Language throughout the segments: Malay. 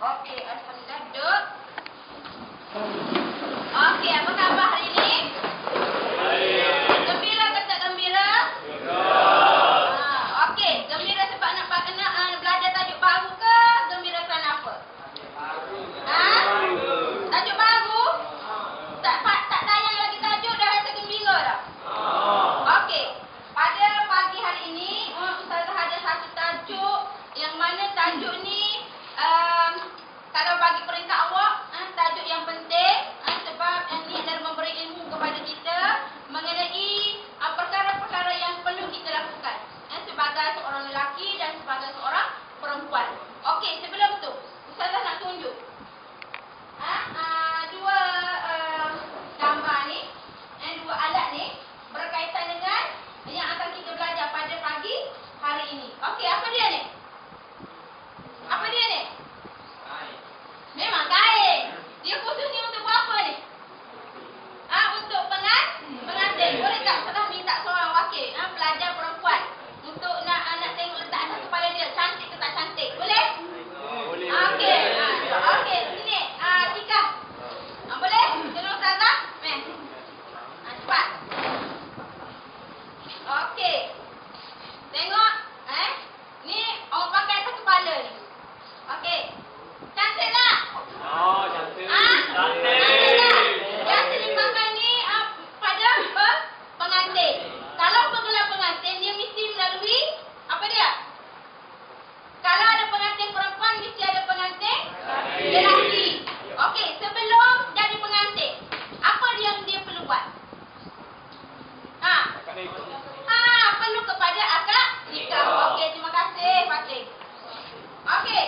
Okey, alhamdulillah duduk. Okey, apa khabar hari ini? Gembira ke tak gembira? Okey, gembira sebab nak belajar tajuk baru ke gembira kerana apa? Tajuk baru? Tak tayang lagi tajuk dah rasa gembira dah? Okey, pada pagi hari ini Ustazah ada satu tajuk yang mana tajuk ni kalau bagi peringkat awak tajuk yang penting sebab ini adalah memberi ilmu kepada kita mengenai perkara-perkara yang perlu kita lakukan sebagai seorang lelaki dan sebagai seorang perempuan. Okey, sebelum tu Ustazah nak tunjuk dua gambar ni, dua alat ni berkaitan dengan yang akan kita belajar pada pagi hari ini. Okey, apa dia ni? Apa dia ni? Memang kain. Dia khusus ni untuk buat apa ni? Untuk pengantin. Boleh tak Ustazah minta seorang wakil pelajar perempuan untuk nak tengok letak atas kepala dia cantik ke tak cantik? Boleh? Boleh. Okey. Okey, sini. Tika. Boleh? Tolong Ustazah. Cepat. Okey. Tengok ni awak pakai atas kepala ni. Okey. Cantik tak? Cantik. Cantik tak? Biasa dipakai ni pada pengantin. Kalau bergelar pengantin, dia mesti melalui apa dia? Kalau ada pengantin perempuan, mesti ada pengantin lelaki. Okey, sebelum jadi pengantin, apa yang dia perlu buat? Perlu kepada akad nikah. Okey, terima kasih Fatih. Okey.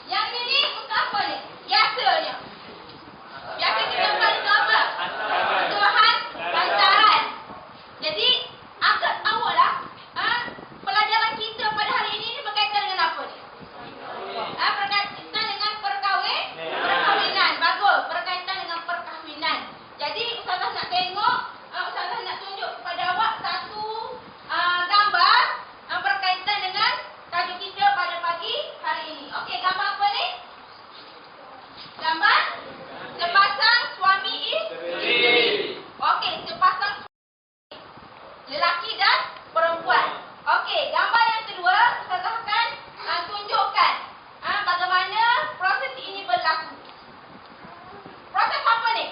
Yang ini untuk apa ni? Biasanya. Biasa kita buat untuk apa? Untuk hantaran. Jadi, agak tahulah pelajaran kita pada hari ini berkaitan dengan apa ni? Berkaitan dengan perkahwinan. Bagus, berkaitan dengan perkahwinan. Jadi, Ustazah nak tengok, Ustazah nak tunjuk kepada awak satu gambar berkaitan dengan tajuk kita pada pagi hari ini. Okey, gambar apa ni? Gambar sepasang suami isteri. Okey, sepasang lelaki dan perempuan. Okey, gambar yang kedua Ustazah akan tunjukkan bagaimana proses ini berlaku. Proses apa ni?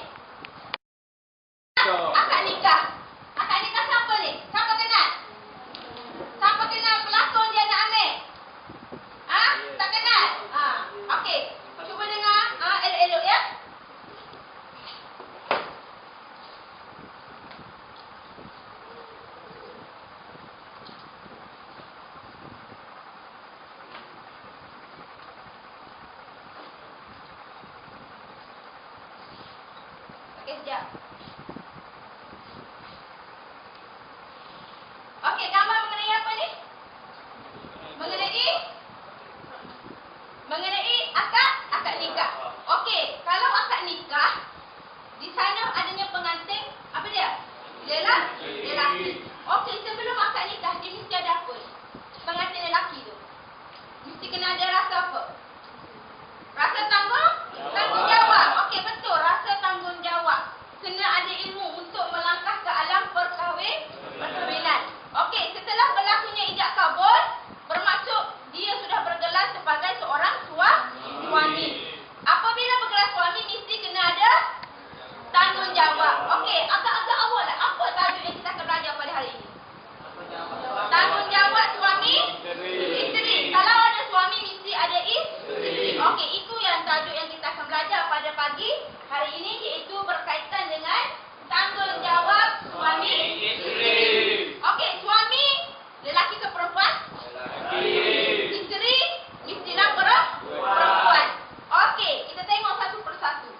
Akad nikah. Akad nikah siapa ni? Siapa kenal? Siapa kenal pelakon dia nak ambil? Tak kenal? Okey. Cuba dengar elok-elok ya. Okey, sekejap. Okey, gambar mengenai apa ni? Mengenai akad nikah. Okey, kalau akad nikah di sana adanya pengantin apa dia? Lelaki. Okey, sebelum akad nikah dia mesti ada apa? Pengantin lelaki tu mesti kena ada rasa apa? Rasa tanggung jawab. Okey, betul, rasa tanggung jawab. Kena ada ilmu untuk melangkah ke alam perkahwinan. Okey, setelah berlakunya ijab kabul, bermaksud dia sudah bergelar sebagai seorang suami. Apabila bergelar suami, mesti kena ada tanggung jawab. Okey, agak-agak awal lah. Apa tajuk yang kita akan belajar pada hari ini? Tanggung jawab suami isteri. Kalau ada suami, mesti ada isteri. Okey, itu yang tajuk yang kita akan belajar pada pagi hari ini, iaitu berkaitan dengan tanggung jawab suami isteri. Okey, suami lelaki ke perempuan? Isteri mestilah perempuan. Okey, kita tengok satu persatu.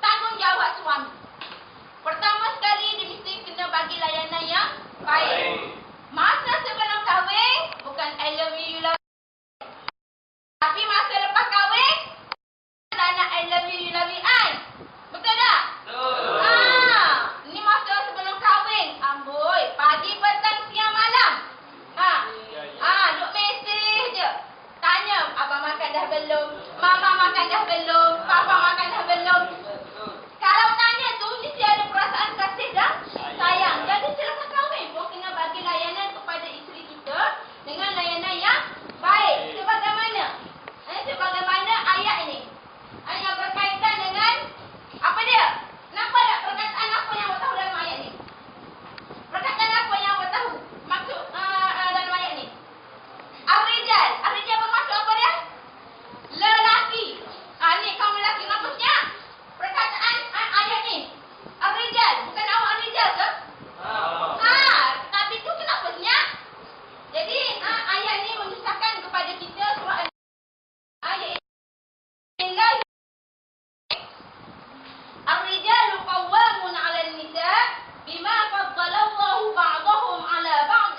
Tanggung jawab suami. Pertama sekali dia mesti kena bagi layanan yang baik. Masa sebelum kahwin bukan I love you, you love me. Tapi masa lepas kahwin tak nak I love you, you love me I. Betul tak? Betul. Ni masa sebelum kahwin. Amboi, pagi, petang, siang, malam. Duk mesej je. Tanya abang makan dah belum? Mama makan dah belum? Papa makan dah belum? Kalau tanya tu mesti ada perasaan kasih dan sayang. Jadi selepas kahwin pun kena bagi layanan kepada isteri kita dengan layanan yang baik. Sebagaimana? Sebagaimana ayat ini. Yang berkaitan dengan apa dia? Nampak tak perkataan apa yang awak tahu dalam ayat ni? Perkataan apa yang awak tahu? Maksud dalam ayat ni? Ar-rijal. Ar-rijal bermaksud apa dia? Lelaki. Ni kaum lelaki. Maksudnya perkataan ayat ni. Ar-rijal. Bukan awak ar-rijal ke? Tapi tu kenapa senyap? Jadi ayat ni menyusahkan kepada kita surah ayat ini. Ar-rijalu qawwamun 'alan nisa' bima faddala Allahu ba'dahum 'ala ba'd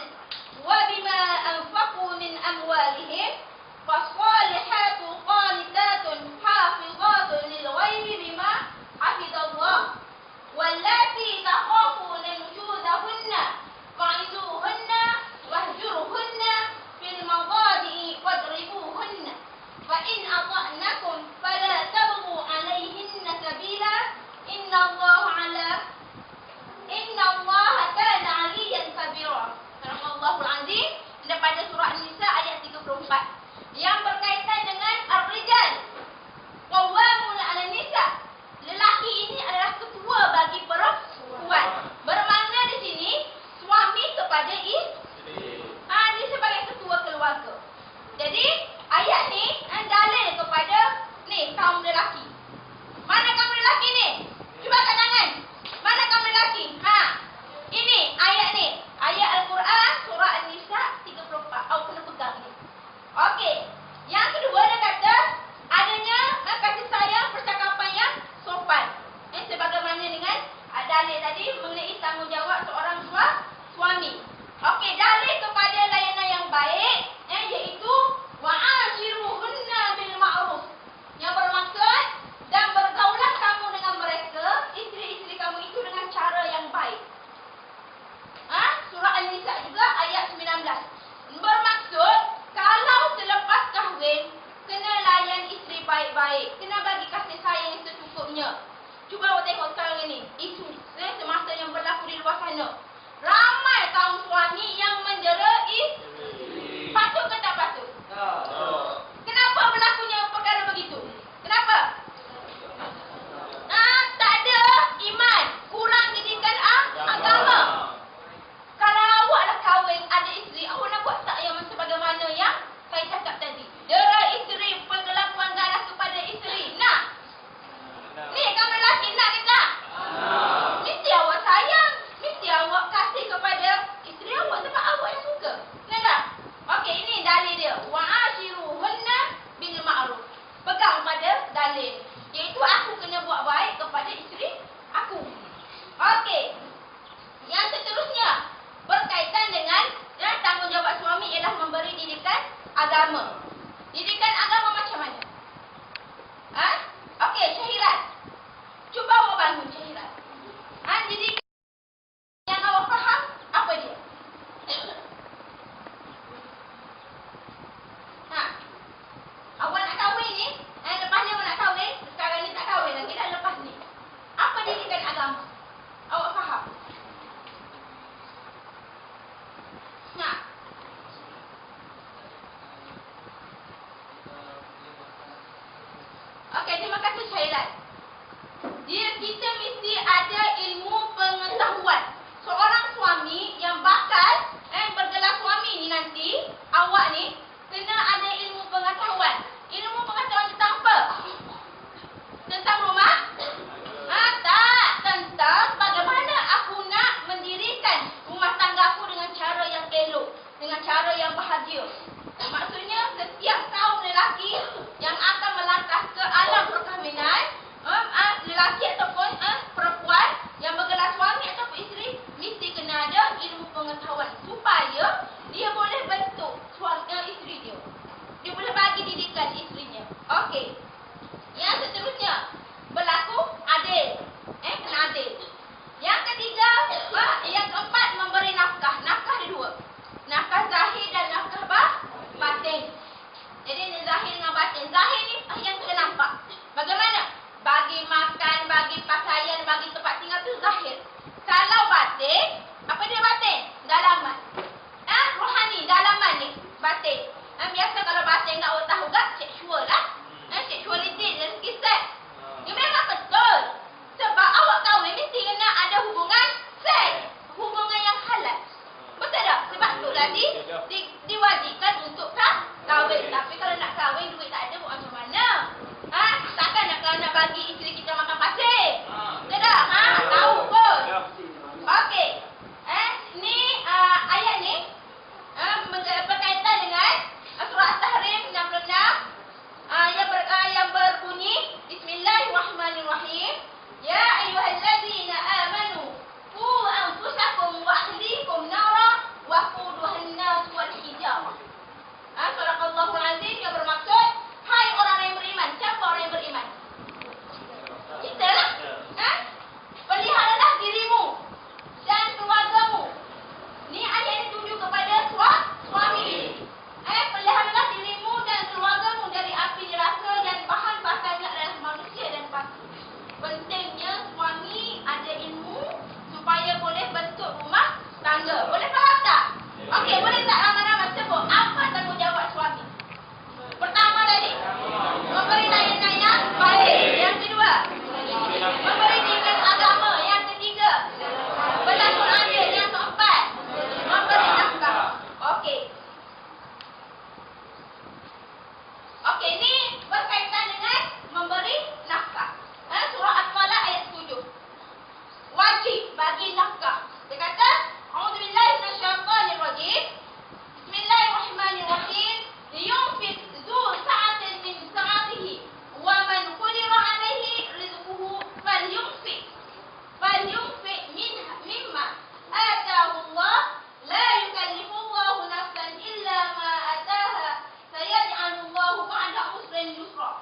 wa bima anfaqu min amwalihim fas-salihatu qanitatun hafizatun lil ghaibi bima hafizallah wallati takhafuna nushuzahunna fa'izuhunna wahjuruhunna fil madadi'i wadribuhunna fa in ata'nakum fala tabghu 'alayhinna sabila innallaha kana 'aliyan kabira. Subhanallahul azim. Daripada surah An-Nisa ayat 34 yang berkaitan dengan ar-rijal qawwamun 'alan nisa. Lelaki ini adalah ketua bagi perempuan. Bermakna di sini suami kepada isteri. Dia sebagai ketua keluarga. Jadi ayat ni dalil kepada ni kaum lelaki. Mana kaum lelaki ni? Cuba kat tangan. Mana kaum lelaki? Ini ayat ni. Ayat Al-Quran surah An-Nisa 34. Awak kena pegang ni. Okey. Yang kedua dia kata adanya kasih sayang, percakapan yang sopan. Sebagaimana dengan dalil tadi mengenai tanggungjawab seorang suami. Okey, dalil kepada layanan yang baik iaitu wa'ashiruhunna bil ma'ruf. Yang bermaksud dan bergaulah kamu dengan mereka, isteri-isteri kamu itu dengan cara yang baik. Surah An-Nisa juga ayat 19. Bermaksud kalau selepas kahwin kena layan isteri baik-baik, kena bagi kasih sayang secukupnya. Cuba awak tengok sekarang ini, isu semasa yang berlaku di luar sana. Ramai kaum suami yang mendera isteri. Patut ke tak patut? Kenapa berlakunya perkara begitu? Kenapa? Tak ada iman, kurang didikan agama. Kalau awak dah kahwin, ada isteri, awak nak buat tak yang sebagaimana yang saya cakap tadi? Dera isteri, perlakuan ganas kepada isteri. Nak? Ni kamu lelaki nak ke tak? Mesti awak sayang, mesti awak kasih kepada isteri awak sebab awak yang suka. Benar tak? Okey, ini dalil dia. Wa'ashiruhunna bil ma'ruf. Pegang pada dalil, iaitu aku kena buat baik kepada isteri aku. Okey. Yang seterusnya berkaitan dengan tanggungjawab suami ialah memberi didikan agama. Didikan agama macam mana? Okey, Syahirat. Cuba awak bangun, Syahirat. Didikan yang awak faham apa dia? Awak nak kahwin ni, lepas ni awak nak kahwin, sekarang ni tak kahwin lagi dah lepas ni. Apa didikan agama? Awak faham? Okey, terima kasih Syailat. Kita mesti ada ilmu pengetahuan. Seorang suami yang bakal bergelar suami ni nanti, awak ni kena ada ilmu pengetahuan. Ilmu pengetahuan tentang apa? Tentang rumah? Tak. Tentang bagaimana aku nak mendirikan rumah tangga aku dengan cara yang elok, dengan cara yang bahagia. Maksudnya setiap kaum lelaki yang akan melangkah ke alam perkahwinan, lelaki ataupun perempuan yang bergelar suami ataupun isteri, mesti kena ada ilmu pengetahuan supaya dia boleh bentuk isteri dia. Dia boleh bagi didikan isterinya. Okey. Yang seterusnya berlaku adil. Kena adil. Yang ketiga, yang keempat memberi nafkah. Nafkah ada dua. Nafkah zahir dan nafkah batin. Jadi zahir dengan batin. zahir ni yang kita nampak. Bagaimana? Bagi makan, bagi pakaian, bagi tempat tinggal tu zahir. Kalau batin, apa dia batin? Dalaman. Rohani, dalaman ni, batin. Biasa kalau batin nak orang tahu tak, seksual lah. Seksualiti dan kisah. Dia memang betul. Sebab awak kahwin mesti kena ada hubungan seks. Hubungan yang halal. Betul tak? Sebab itulah diwajibkan untuk kahwin. Tapi kalau nak kahwin, duit tak ada, buat macam mana? Takkan nak bagi isteri kita makan pasir? Betul tak? Tahu pun. Okey. Ni ayat ni berkaitan dengan surah At-Tahrim 66 yang berbunyi Bismillahirrahmanirrahim. Ya ayyuhallazina amanu qu anfusakum wa ahlikum nara wa quduhan nas wal hijarah. Surah Al-Azim yang bermaksud, hai orang yang beriman. Siapa orang yang beriman? Kita lah. Peliharalah dirimu dan keluargamu. Ni ayat ini tunjuk kepada suami. Peliharalah dirimu dan keluargamu dari api neraka yang bahan bakarnya adalah manusia dan batu. Pentingnya suami ada ilmu supaya boleh bentuk rumah tangga. Boleh faham tak? Okey, boleh tak ramai-ramai sebut apa tanggungjawab suami? Pertama tadi, memberi nasihat baik. Yang kedua, memberi nasihat agama. Yang ketiga, berlaku adil. Yang keempat, memberi nafkah. Okey. Okey, ni berkaitan dengan memberi nafkah. Surah At-Talaq ayat 7. Wajib bagi nafkah. Dia kata, A'udzubillahi minasyaitonirrajim. Bismillahirrahmanirrahim. Liyunfiq zu sa'atin min sa'atihi wa man qudira 'alaihi rizquhu falyunfiq mimma ataahu Allah. La yukallifu Allahu nafsan illa ma ataaha. Sayaj'alullahu ba'da usrin yusra.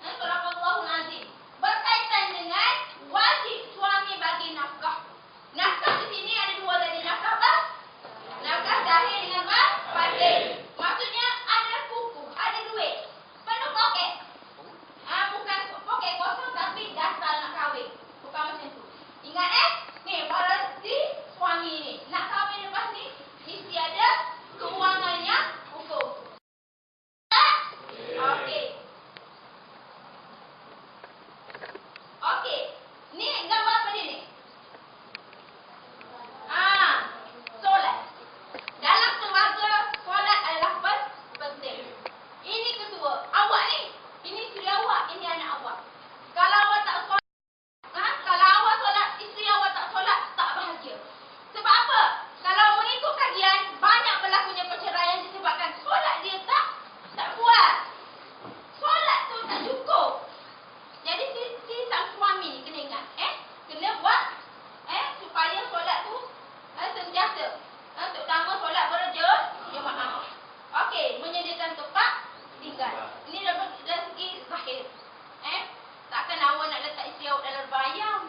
Surah Al-Azim. Berkaitan dengan wajib suami bagi nafkah. Nafkah di sini ada dua tadi. Nafkah apa? Nafkah zahir dengan batin. Maksudnya ada kuku, ada duit. Penuh poket. Bukan poket kosong tapi dasar nak kahwin. Bukan macam tu. Ingat ni para si suami ni. Nak kahwin lepas ni, mesti ada keuangannya ukur. Okey. Okey. Ni gambar apa dia ni? Solat. Dalam keluarga, solat adalah penting. Ini ketua. Awak ni, ini isteri awak, ini anak awak. Kalau awak tak solat, kalau awak solat, isteri awak tak solat, tak bahagia. Sebab apa? Kalau mengikut kajian, banyak berlakunya perceraian disebabkan solat dia tak kuat. Solat tu tak cukup. Jadi si sang suami ni kena ingat, kena buat supaya solat tu sentiasa. Terutama solat berjemaah. Okey, menyediakan tempat tinggal. Ini dari segi zahir. Takkan awak nak letak isteri awak dalam rebah ayam.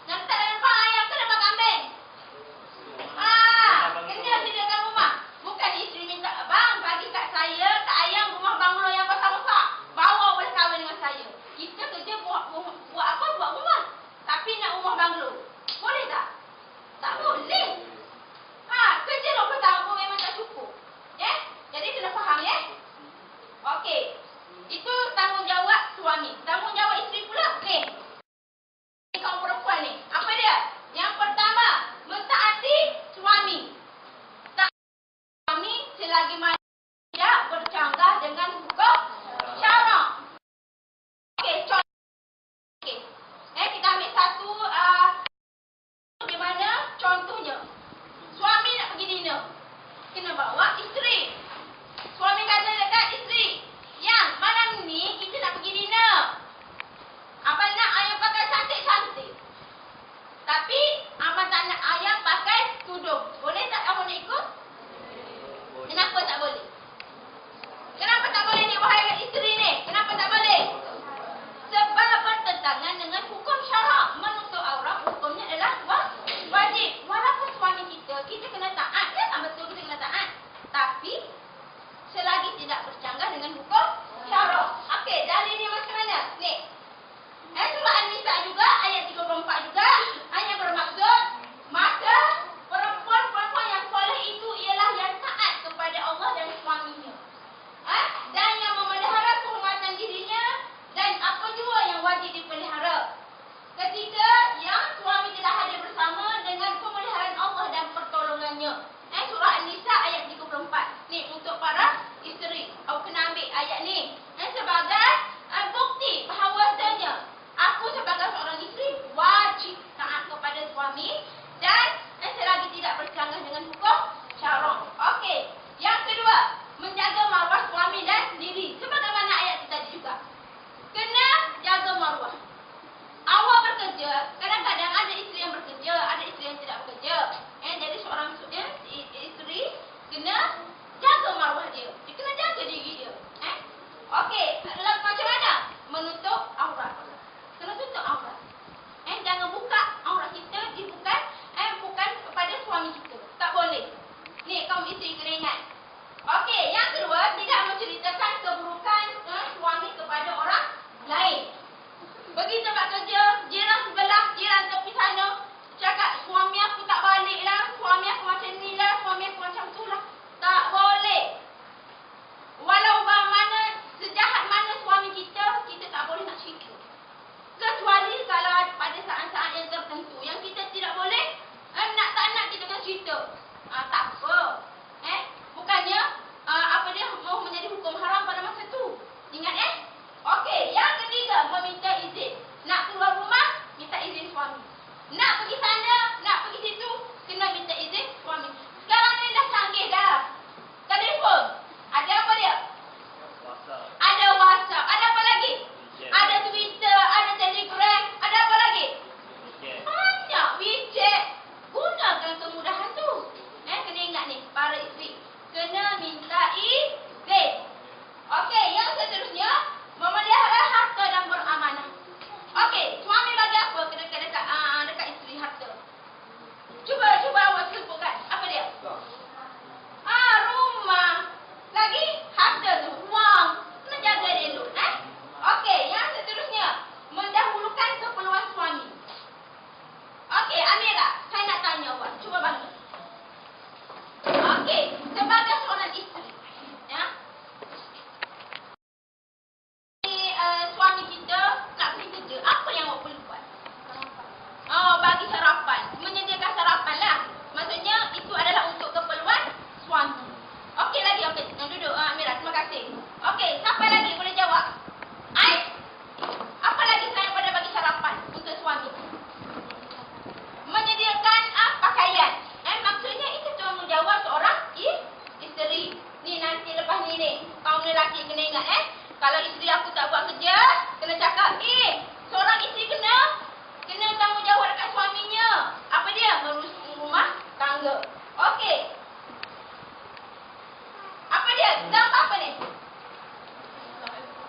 Nak letak dalam rebah ayam ke rebah kambing? Kena sediakan rumah. Bukan isteri minta, bang bagi kat saya kat ayam rumah banglo yang besar-besar. Bawa boleh kahwin dengan saya. Kita kerja buat apa? Buat rumah. Tapi nak rumah banglo. Boleh tak? Tak boleh. Kerja 20 tahun pun memang tak cukup. Jadi kena faham Okey. Itu tanggungjawab suami. Tanggungjawab isteri pula ni. Kaum perempuan ni. Apa dia? Yang pertama, mentaati suami. Tak suami selagi mana tidak bercanggah dengan hukum syarak. Okey, contoh. Okey. Kita ambil satu di mana contohnya. Suami nak pergi dinner. Kena bawa isteri. Suami kata dekat isteri, yang malam ni kita nak pergi dinner.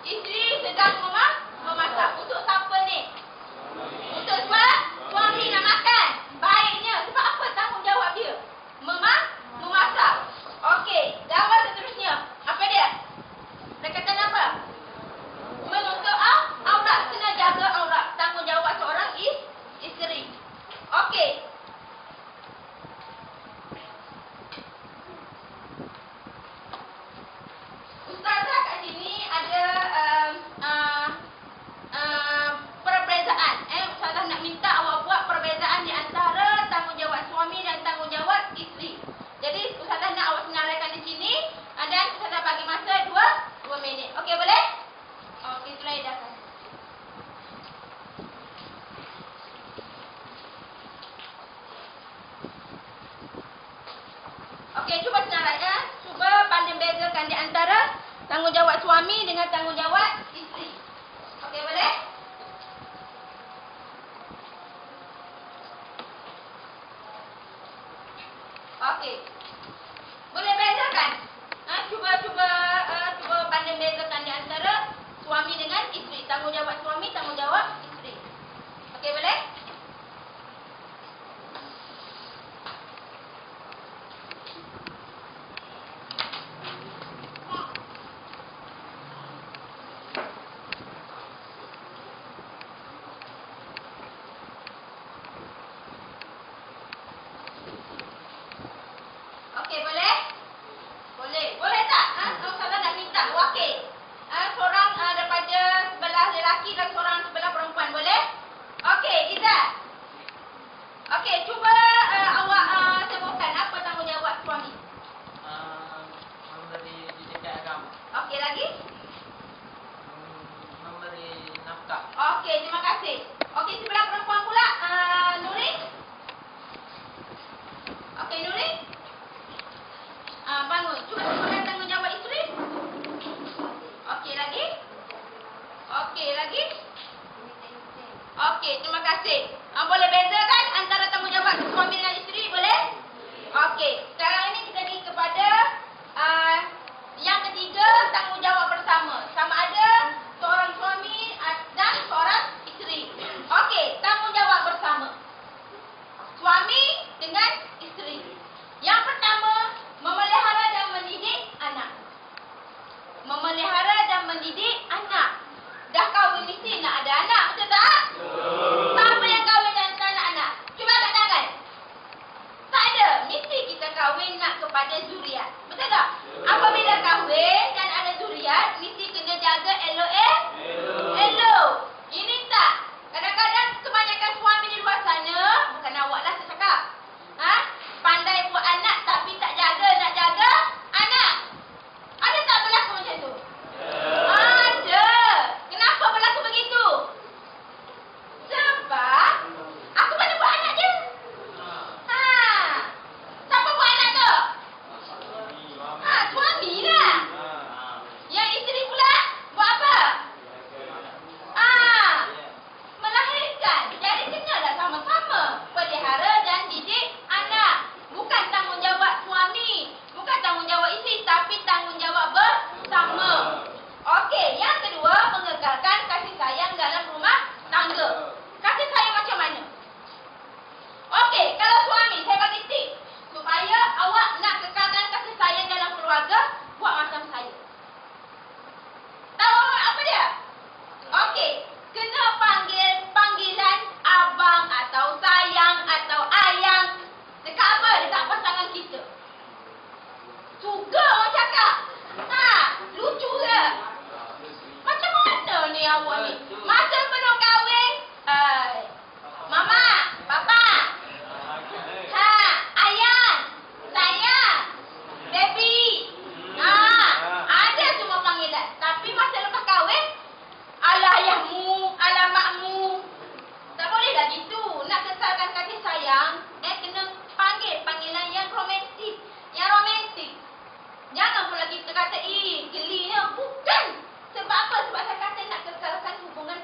Isteri sedang memasak. Untuk siapa ni? Untuk suami nak makan. Baiknya. Sebab apa tanggungjawab dia? Memasak. Okey. Gambar seterusnya. Apa dia? Perkataan apa? Menutup aurat. Kena jaga aurat. Tanggungjawab seorang isteri. Okey. Ustazah kat sini ada perbezaan. Ustazah nak minta awak buat perbezaan di antara tanggungjawab suami dan tanggungjawab isteri. Jadi Ustazah nak awak senaraikan di sini dan Ustazah bagi masa 2 minit. Okey, boleh? Okey, slide dah. Okey, cuba senaraikan. Cuba banding bezakan di antara tanggungjawab suami dengan tanggungjawab isteri. Okey, boleh? Okey. Boleh bezakan? Cuba banding bezakan di antara suami dengan isteri. Tanggungjawab suami, tanggungjawab isteri. Okey, boleh? Okey, boleh? Boleh. Boleh tak? Ustazah nak minta wakil. Seorang daripada sebelah lelaki dan seorang sebelah perempuan. Boleh? Okey, Izzat. Okey, cuba awak sebutkan apa tanggungjawab suami. Memberi didikan agama. Okey, lagi? Memberi nafkah. Okey, terima kasih. Okey, sebelah perempuan pula, Nurin. Okey, Nurin. Bangun. Cuba sebutkan tanggungjawab isteri. Okey, lagi? Okey, lagi? Okey, terima kasih. Boleh bezakan antara tanggungjawab suami dengan isteri? Boleh? Okey, sekarang ini kita pergi kepada yang ketiga, tanggungjawab bersama. Sama ada seorang suami dan seorang isteri. Okey, tanggungjawab bersama. Suami dengan isteri. Yang pertama, memelihara dan mendidik anak. Memelihara dan mendidik anak. Dah kahwin mesti nak ada anak, betul tak? Siapa yang kahwin dan tak nak anak? Cuba angkat tangan. Tak ada. Mesti kita kahwin nak kepada zuriat. Betul tak? Apabila kahwin dan ada zuriat, mesti kena jaga elok. Ini tak. Kadang-kadang kebanyakan suami di luar sana, bukan awak lah saya cakap. Pandai buat anak tapi tak jaga nak jaga anak. Ada tak berlaku macam tu? Ada. Kenapa berlaku begitu? Sebab aku mana buat anak je. Siapa buat anak tu? Suami lah. Yang isteri pula buat apa? Melahirkan. Jadi kenalah sama-sama pelihara dan didik anak. Bukan tanggungjawab suami, bukan tanggungjawab isteri, tapi tanggungjawab bersama. Okey, yang kedua, mengekalkan kasih sayang dalam rumah tangga. Kasih sayang macam mana? Okey, kalau suami, saya bagi tips supaya awak nak kekalkan kasih sayang dalam keluarga, buat macam saya. Tahu apa dia? Okey, kena panggil panggilan abang atau sayang atau ayang. Dekat apa? Dekat pasangan kita. Suka orang cakap. Lucu ke? Macam mana ni awak ni? Masa belum kahwin, mama, papa, ayang, sayang, baby. Ada semua panggilan. Tapi masa lepas kahwin, ala ayahmu, ala makmu. Tak boleh dah gitu. Nak kekalkan kasih sayang, kena panggil panggilan yang romantik. Yang romantik. Jangan pula kita kata, gelinya. Bukan. Sebab apa? Sebab saya kata nak kekalkan hubungan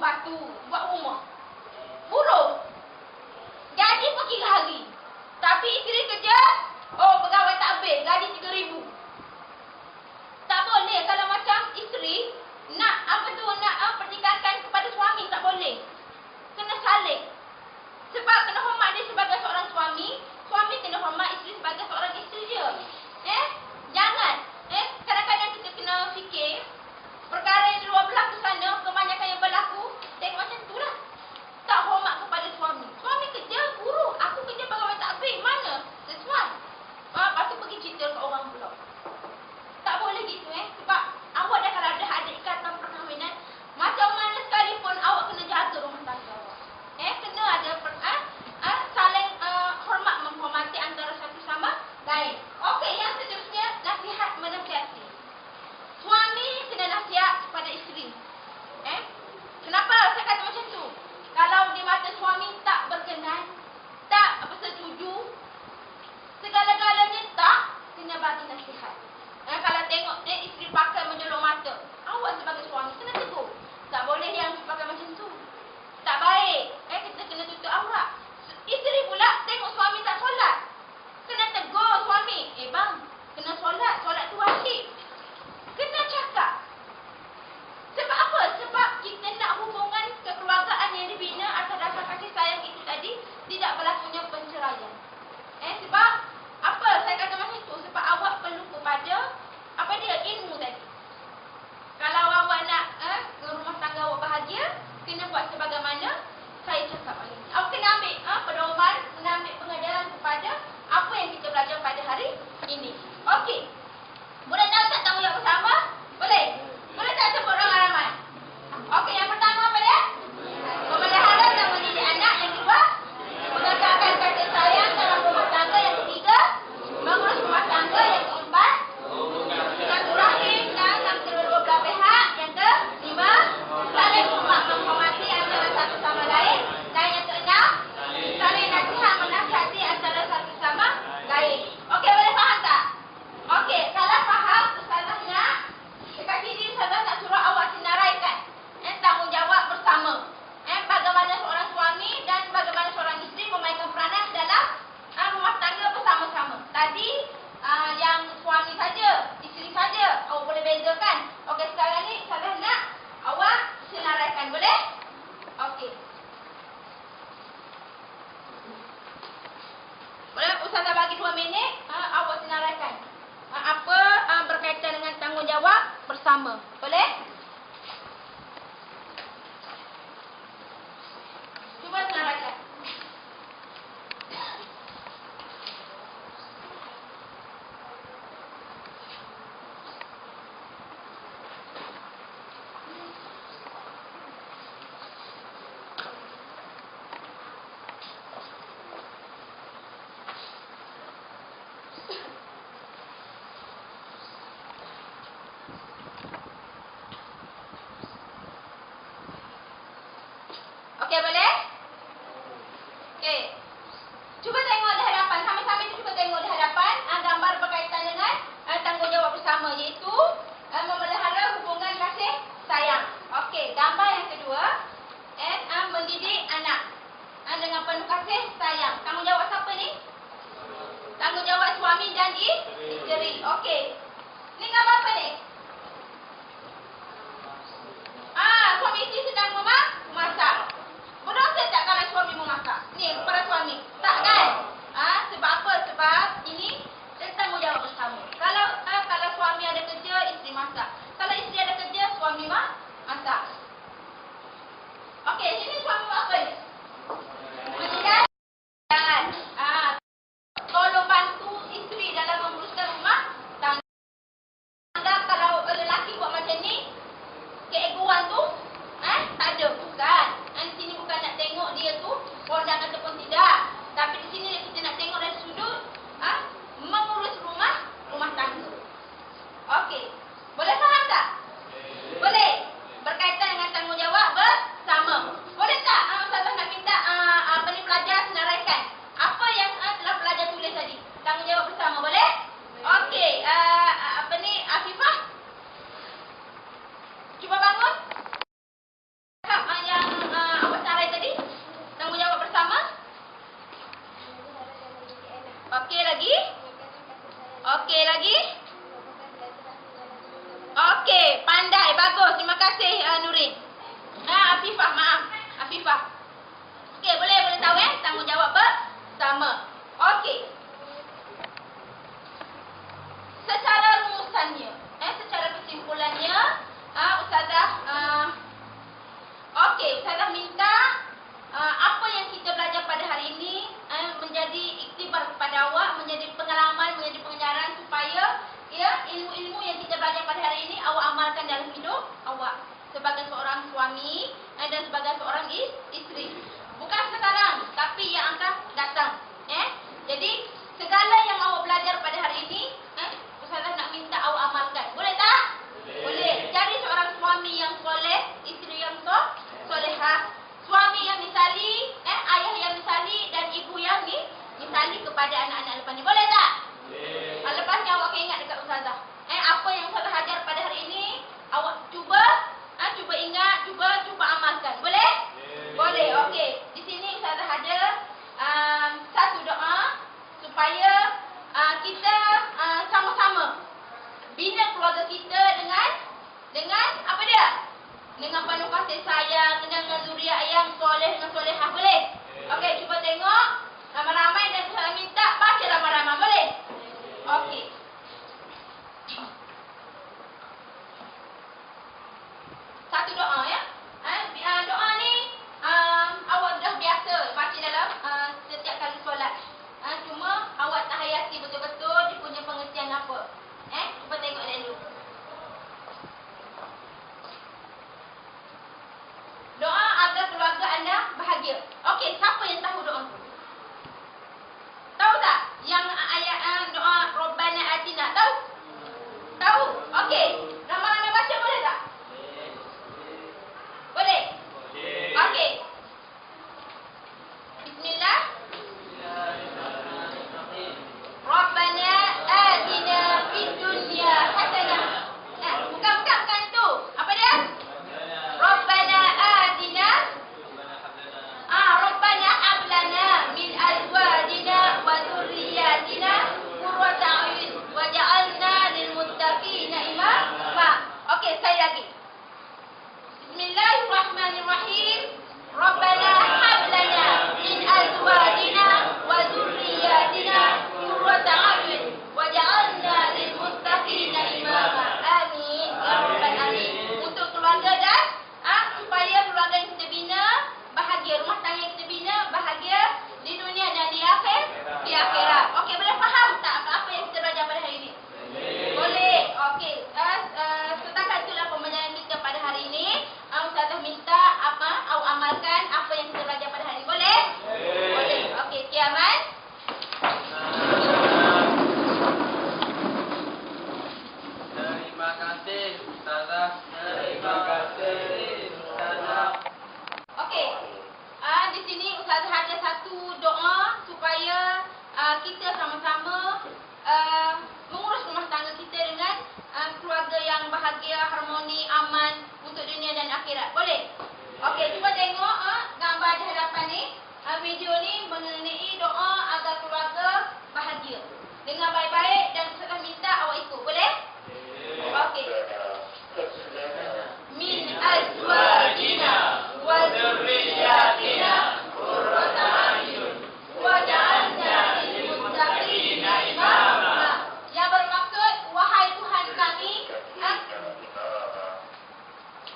batu, buat rumah. Buruh. Gaji per kira hari. Tapi isteri kerja, pegawai tak habis, gaji 3,000. Tak boleh kalau macam isteri nak pertikaikan kepada suami, tak boleh. Kena saling. Sebab kena hormat dia sebagai seorang suami, suami kena hormat isteri sebagai seorang isteri dia. Jangan. Kadang-kadang kita kena fikir perkara yang di luar berlaku sana, kebanyakan yang berlaku, tengok macam tu lah. Tak hormat kepada suami. Suami kerja, buruh. Aku kerja pegawai tak habis. Mana? Sesuai. Lepas tu pergi cerita ke orang pula. Tak boleh gitu sebab awak dah kalau dah ada ikatan perkahwinan, macam mana sekalipun awak kena jaga rumah tangga awak. Kena ada saling hormat menghormati antara satu sama lain. Okey, yang seterusnya nasihat menasihati. Suami kena nasihat kepada isteri. Kenapa saya kata macam tu? Kalau di mata suami tak berkenan, tak setuju, segala-galanya tak, kena bagi nasihat. Kalau tengok dia isteri pakai menjolok mata, awak sebagai suami kena tegur. Tak boleh yang pakai macam tu. Tak baik. Kita kena tutup aurat. Isteri pula tengok suami tak solat, kena tegur suami. Bang, kena solat. Solat tu wajib. Kena cakap. Sebab apa? Sebab kita nak hubungan kekeluargaan yang dibina atas dasar kasih sayang itu tadi, tidak berlakunya penceraian. Sebab apa saya kata macam tu? Sebab awak perlu kepada ilmu tadi. Kalau awak nak rumah tangga awak bahagia, kena buat sebagaimana saya cakap hari ini. Awak kena ambil pedoman, kena ambil pengajaran kepada apa yang kita belajar pada hari ini. Okey. Boleh tahu tak tanggungjawab bersama? Boleh? Boleh tak sebut ramai-ramai? Okey, yang pertama apa dia? Memelihara dan mendidik anak. Yang kedua, mengajarkan kasih sayang dalam rumah tangga. Yang ketiga, mengurus rumah tangga. Yang keempat, silaturahim dan kedua-dua belah pihak. Yang kelima, saling hormat menghormati antara satu sama lain. Dan yang keenam, saling nasihat menasihati antara satu sama lain. Okey, boleh faham tak? Okey, kalau faham, Ustazah nak dekat sini Ustazah nak suruh awak senaraikan tanggungjawab bersama. Bagaimana seorang suami dan bagaimana seorang isteri memainkan peranan dalam rumah tangga bersama-sama. Tadi yang suami saja, isteri saja, awak boleh bezakan. Okey, sekarang ni Ustazah nak awak senaraikan, boleh? Okey. Boleh Ustazah bagi 2 minit, awak senaraikan apa berkaitan dengan tanggungjawab bersama. Boleh? Cuba senaraikan. Okey, boleh? Okey. Cuba tengok di hadapan. Sama-sama itu cuba tengok di hadapan. Gambar berkaitan dengan tanggungjawab bersama, iaitu memelihara hubungan kasih sayang. Okey, gambar yang kedua, mendidik anak dengan penuh kasih sayang. Tanggungjawab siapa ni? Tanggungjawab suami dan isteri. Okey. Ni gambar apa ni? Suami isteri sedang memasak. Berdosa sebagai seorang suami dan sebagai seorang isteri. Bukan sekarang, tapi yang akan datang. Jadi segala yang awak belajar pada hari ini, Ustazah nak minta awak amalkan. Boleh tak? Boleh. Cari seorang suami yang soleh, isteri yang solehah. Suami yang misali, ayah yang misali dan ibu yang misali kepada anak-anak lepas ni. Boleh tak? Lepasnya awak akan ingat dekat Ustazah. Apa yang Ustazah ajar pada hari ini, awak cuba ingat, cuba amalkan. Boleh? Boleh. Okey. Di sini Ustazah ada satu doa supaya kita sama-sama bina keluarga kita dengan apa dia? Dengan penuh kasih sayang, dengan zuriat yang soleh, dengan solehah. Boleh? Okey, cuba tengok. Ramai-ramai dan saya minta baca ramai-ramai. Boleh? Okey. Satu doa ya. Doa ni awak dah biasa baca dalam setiap kali solat. Cuma awak tak hayati betul-betul dia punya pengertian apa. Cuba tengok dulu. Doa agar keluarga anda bahagia. Okey, siapa yang tahu doa tu? Tahu tak? Yang ayat doa Rabbana Atina. Tahu? Tahu? Okey. Ramai-ramai baca boleh tak? Boleh? Okey. Bismillah. Rabbana Atina fid dunya hasanah. Bukan tu. Apa dia? Rabbana Atina. Rabbana hab lana min azwajina wa dhurriyyatina qurrata a'yun waj'alna lil muttaqina imama. Okey, sekali lagi. Bismillahirrahmanirrahim. Rabbana hab lana min azwajina wa dhurriyyatina qurrata a'yun waj'alna lil muttaqina imama. Amin. Ya rabbal alamin. Untuk keluarga dan supaya keluarga yang kita bina bahagia, rumah tangga yang kita bina bahagia di dunia dan di akhirat. Okey, boleh faham tak apa yang kita belajar pada hari ini? Boleh. Okey. Setakat itulah pembelajaran kita pada hari ini. Ustazah minta awak amalkan apa yang kita belajar pada hari ini. Boleh? Boleh. Okey, kiamat. Terima kasih Ustazah. Terima kasih Ustazah. Okey. Di sini Ustazah ada satu doa supaya kita sama-sama mengurus rumah tangga kita dengan keluarga yang bahagia, harmoni, aman untuk dunia dan akhirat. Boleh? Okey, cuba tengok gambar di hadapan ni. Video ni mengenai doa agar keluarga bahagia. Dengar baik-baik dan Ustazah minta awak ikut. Boleh? Okey. Min azwajina wa dhurriyyatina qurrata a'yun waj'alna lil muttaqina imama. Yang bermaksud, wahai Tuhan kami,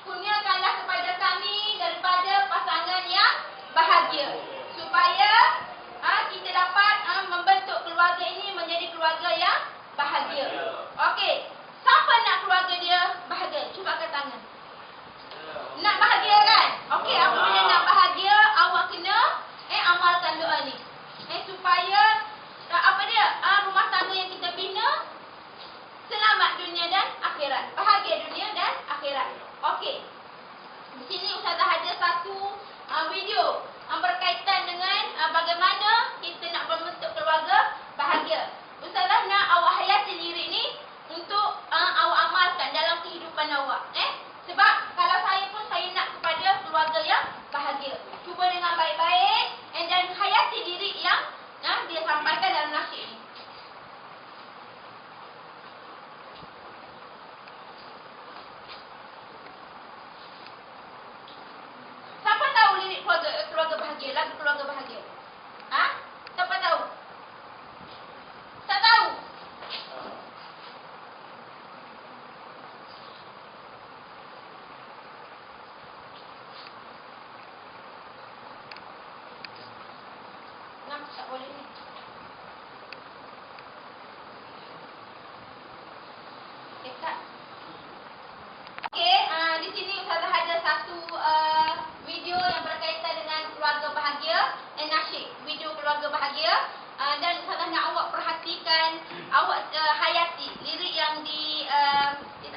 kurniakanlah kepada kami daripada pasangan yang bahagia supaya kita dapat membentuk keluarga ini menjadi keluarga yang bahagia. Okey. Siapa nak keluarga dia bahagia? Cuba angkat tangan. Nak bahagia kan? Okey, apabila nak bahagia, awak kena amalkan doa ni. Supaya rumah tangga yang kita bina selamat dunia dan akhirat. Bahagia dunia dan akhirat. Okey. Di sini Ustazah ada satu video berkaitan dengan bagaimana kita nak membentuk keluarga bahagia. Ustazah nak awak hayati lirik ni untuk awak amalkan dalam kehidupan awak. Sebab kalau saya pun saya nak kepada keluarga yang bahagia. Cuba dengan baik-baik dan hayati diri yang dia sampaikan dalam nasyid ini. Siapa tahu lirik keluarga bahagia, lagu keluarga bahagia? Siapa tahu? Tak tahu? Tak boleh ni. Okey, di sini Ustazah keluarga bahagia. Dan Ustazah nak awak perhatikan, awak hayati lirik yang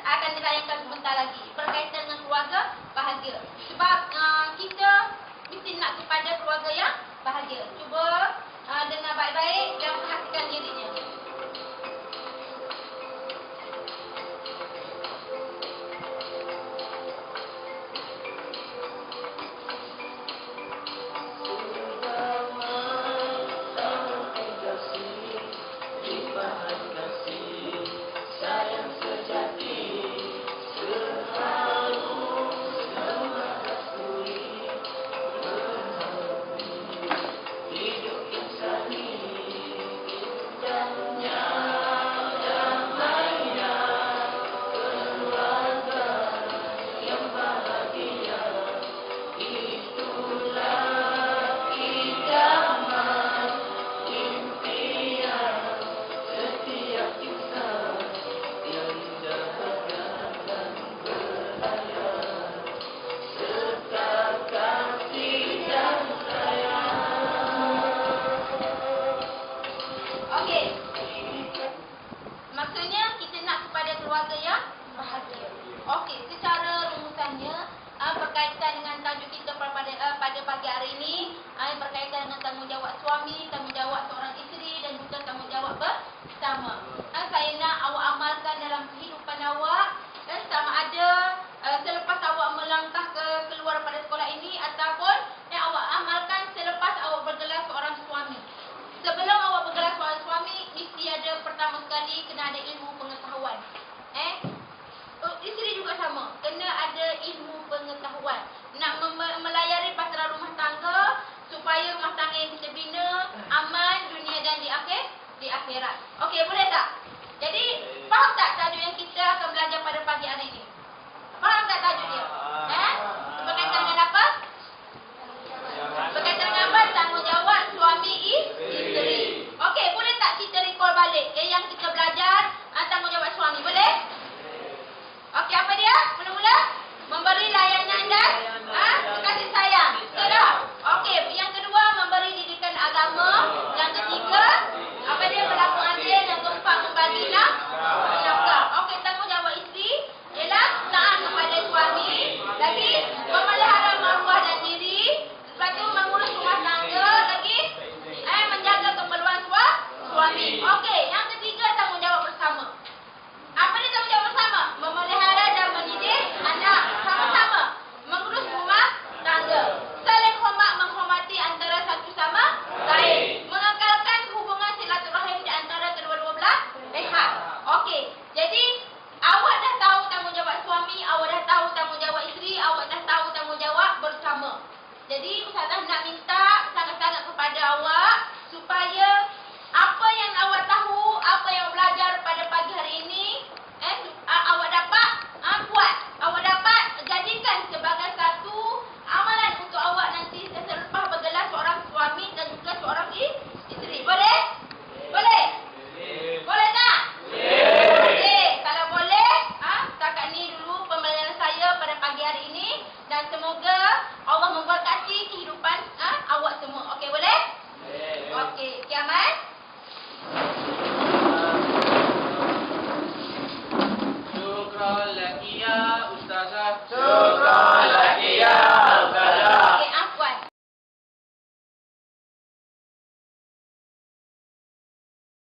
akan dirayangkan sebentar lagi berkaitan dengan keluarga bahagia. Sebab kita mesti nak kepada keluarga yang bahagia. Cuba dengar baik-baik dan perhatikan liriknya.